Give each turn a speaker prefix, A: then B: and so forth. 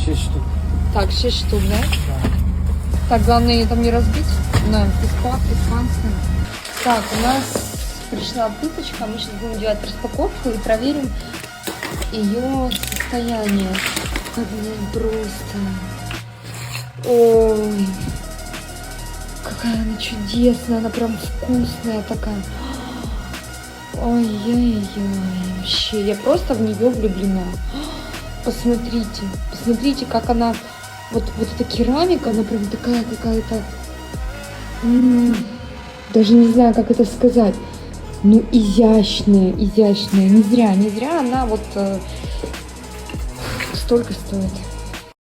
A: 6 штук.
B: Так, 6 штук, да?
A: Да.
B: Так, главное ее там не разбить. На, испанская. Так, у нас пришла плиточка. Мы сейчас будем делать распаковку и проверим ее состояние. Блин, просто. Ой, какая она чудесная, она прям вкусная такая. Ой-ой-ой, вообще, я просто в нее влюблена. Посмотрите, посмотрите, как она, вот эта керамика, она прям такая какая-то, даже не знаю, как это сказать, ну, изящная, изящная, не зря она вот столько стоит.